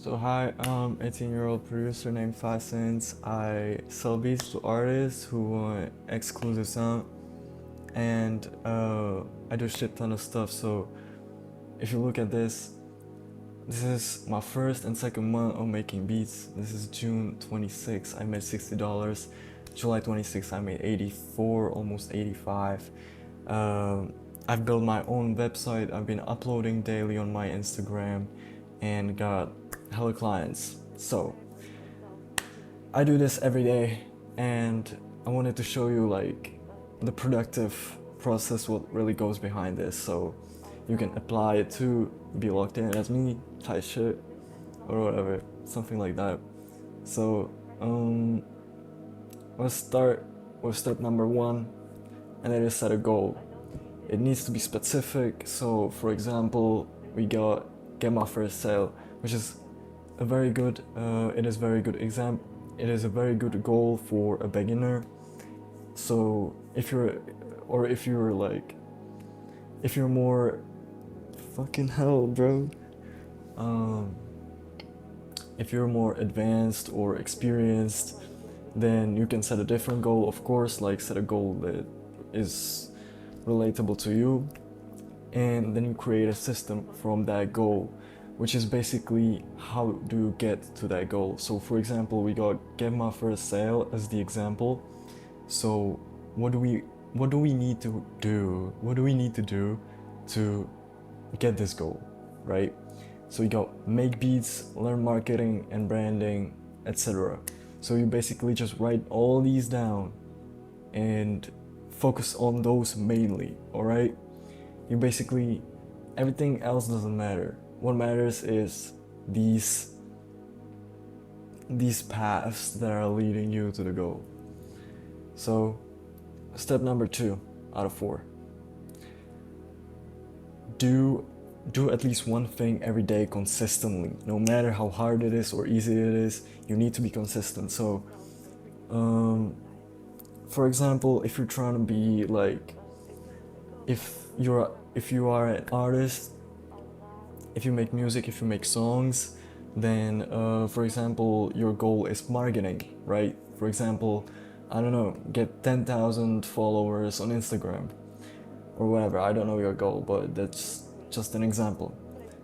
So hi, I'm 18-year-old producer named 5 Cents. I sell beats to artists who want exclusive sound, and I do a shit ton of stuff. So if you look at this is my first and second month of making beats. This is June 26th, I made $60. July 26th, I made 84, almost 85. I've built my own website. I've been uploading daily on my Instagram and got hella clients. So I do this every day, and I wanted to show you like the productive process, what really goes behind this, so you can apply it to be locked in as me, type shit or whatever, something like that. So let's start with step number one, and that is set a goal. It needs to be specific. So for example, we got get my first sale, which is a very good it is very good exam it is a very good goal for a beginner. So if you're like, if you're more fucking hell, bro, um if you're more advanced or experienced, then you can set a different goal, of course, like set a goal that is relatable to you, and then you create a system from that goal, which is basically how do you get to that goal. So for example, we got get my first sale as the example. So what do we need to do? What do we need to do to get this goal, right? So you got make beats, learn marketing and branding, etc. So you basically just write all these down and focus on those mainly, all right? You basically, everything else doesn't matter. What matters is these paths that are leading you to the goal. So step number 2 out of 4, do at least one thing every day consistently. No matter how hard it is or easy it is, you need to be consistent. So for example, if you're trying to be like, if you are an artist, if you make music, if you make songs, then for example, your goal is marketing, right? For example, I don't know, get 10,000 followers on Instagram or whatever. I don't know your goal, but that's just an example.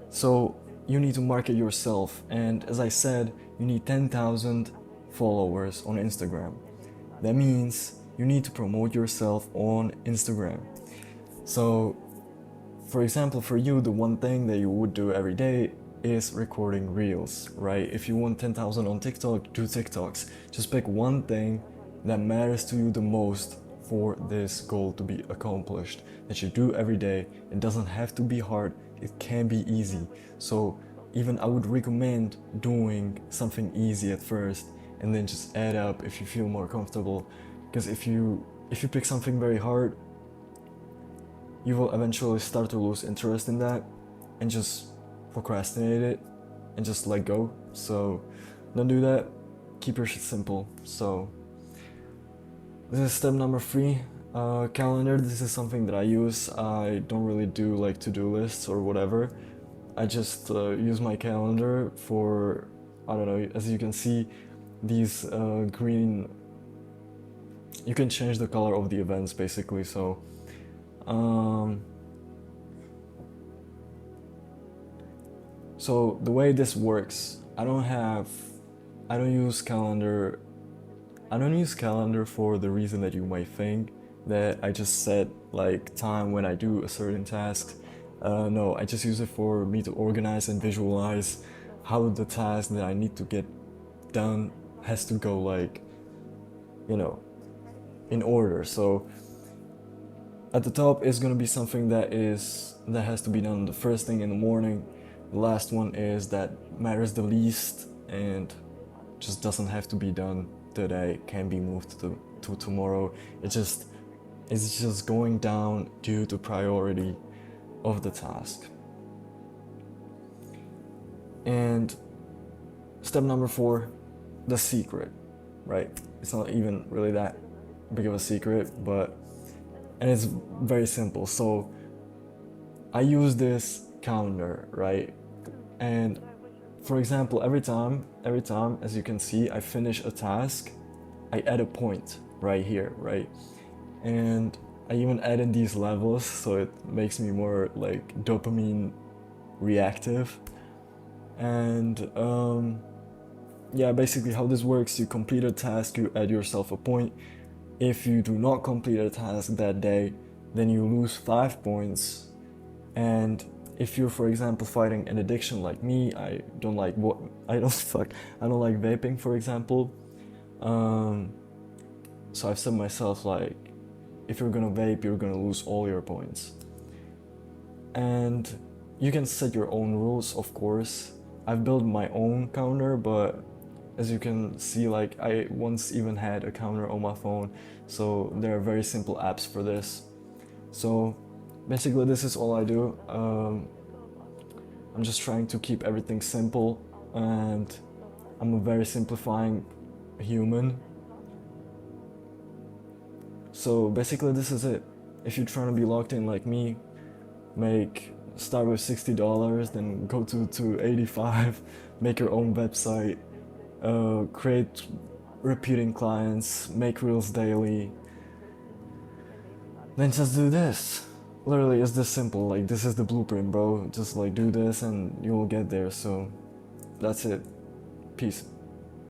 So you need to market yourself, and as I said, you need 10,000 followers on Instagram. That means you need to promote yourself on Instagram. So for example, for you, the one thing that you would do every day is recording reels, right? If you want 10,000 on TikTok, do TikToks. Just pick one thing that matters to you the most for this goal to be accomplished, that you do every day. It doesn't have to be hard, it can be easy. So even I would recommend doing something easy at first and then just add up if you feel more comfortable. Because if you pick something very hard, you will eventually start to lose interest in that and just procrastinate it and just let go. So don't do that. Keep your shit simple. So this is step number 3. Calendar. This is something that I use. I don't really do like to-do lists or whatever. I just use my calendar for, I don't know, as you can see, these green, you can change the color of the events basically. So so the way this works, I don't use calendar for the reason that you might think, that I just set like time when I do a certain task. No, I just use it for me to organize and visualize how the task that I need to get done has to go, like, you know, in order. So at the top is gonna be something that has to be done the first thing in the morning. The last one is that matters the least and just doesn't have to be done today, can be moved to tomorrow. It's just going down due to priority of the task. And step number 4, the secret, right? It's not even really that big of a secret, and it's very simple. So I use this calendar, right? And for example, every time, as you can see, I finish a task, I add a point right here, right? And I even added these levels so it makes me more like dopamine reactive. And yeah, basically how this works, you complete a task, you add yourself a point. If you do not complete a task that day, then you lose 5 points. And if you're, for example, fighting an addiction like me, I don't like I don't like vaping, for example. So I've said myself, like, if you're gonna vape, you're gonna lose all your points. And you can set your own rules, of course. I've built my own counter, but as you can see, like, I once even had a counter on my phone, so there are very simple apps for this. So basically this is all I do. I'm just trying to keep everything simple, and I'm a very simplifying human. So basically this is it. If you're trying to be locked in like me, start with $60, then go to 85, make your own website, create repeating clients, make reels daily, then just do this. Literally, it's this simple. Like, this is the blueprint, bro. Just like do this and you'll get there. So that's it. Peace.